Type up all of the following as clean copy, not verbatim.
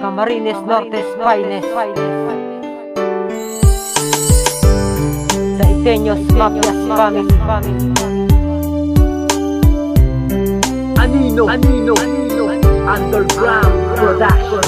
Camarines Norte's finest, the Iteños Mafias family. Anino Underground Production.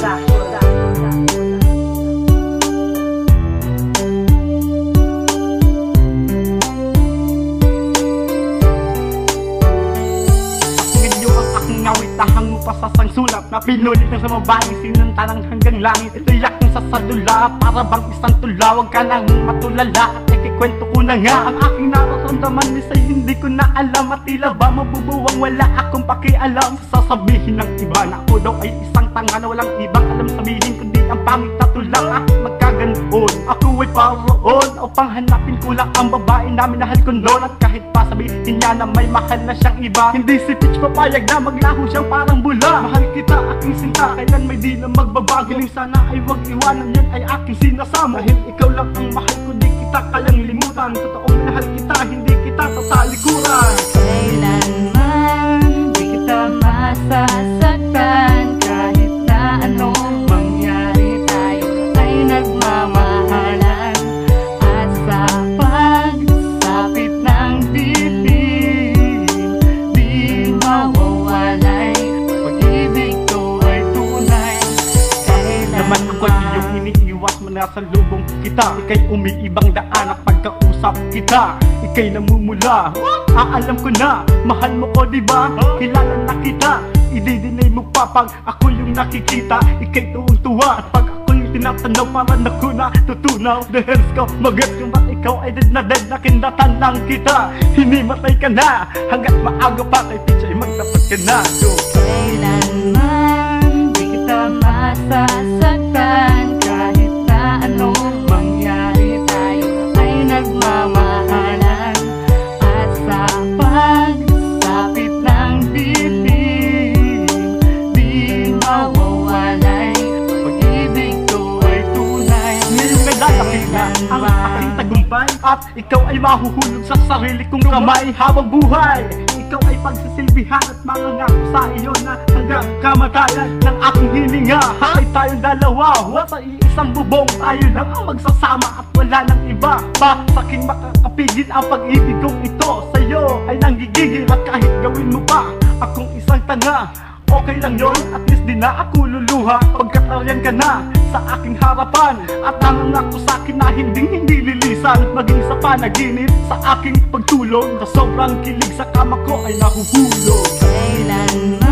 Tahang mo pa sa sangsulap na pinulit ng sa mabaling sinuntalang hanggang langit. Ito yak ng sasadula para bang isang tula. Huwag ka nang matulala at ikikwento ko na nga ang aking nararamdaman ni sa'yo hindi ko na alam. At tila ba mabubuwang wala akong pakialam. Sasabihin ng iba na ako daw ay isang tanga na walang ibang alam sabihin kundi ang pangit na tula at magkaganoon. Ako ay paroon upang hanapin ko lang ang babae na minahal ko noon. At kahit pa sabihin niya na may mahal na siyang iba, hindi si Peach papayag na maglaho siyang parang bula. Mahal kita aking sinta, kailan may di na magbabago. Galing sana ay wag iwanan, yan ay aking sinasama. Dahil ikaw lang ang mahal ko, di kita kayang limutan. Totoong minahal kita, hindi kita tatalikuran. Kailanman di kita masasaktan. Kahit na anong mangyari, tayo ay nagmamahalan. At sa pagsapit ng bibig, di mawawalay. Pag-ibig ko ay tunay. Naman ako'y iyong iniiwas mo na sa lubong kita. Ika'y umiibang daan at pagkausap kita, ika'y namumula. Alam ko na, mahal mo ko diba? Kilala na kita, ididinay mo pa pag ako yung nakikita. Ika'y tuwang-tuwa at pag ako'y tinatanaw parang ako na tutunaw. The hands ko, mag-gets kung ba't ikaw ay dead na kinatan lang kita. Hinimatay ka na, hanggat maaga pa kay Peach ay magtapat ka na. Kailanman di kita masasaktan. Kahit na anong mangyari, tayo ay nagmamahalan. At sa pagsapit ng bibig, di mawawalay. Pag-ibig ko ay tunay. Ngayong nalalaki na ang aking tagumpay, at ikaw ay mahuhulog sa sarili kong kamay habang buhay. Ikaw ay pagsisilbihan at mangangako sa iyo na hanggang kamatayan ng aking hininga. Ay tayong dalawa, sa iisang bubong, tayo lang ang magsasama at wala nang iba pa. Saking makakapigil ang pag-ibig kong ito sa'yo ay nanggigigil. At kahit gawin mo pa akong isang tanga, okay lang yun, at least di na ako luluha. Pagkat nariyan ka na sa aking harapan at nangangako sa akin na hindi lilisan. Maging sa panaginip, sa aking pagtulog, na sobrang kilig sa kama ko ay nahuhulog. Kailanman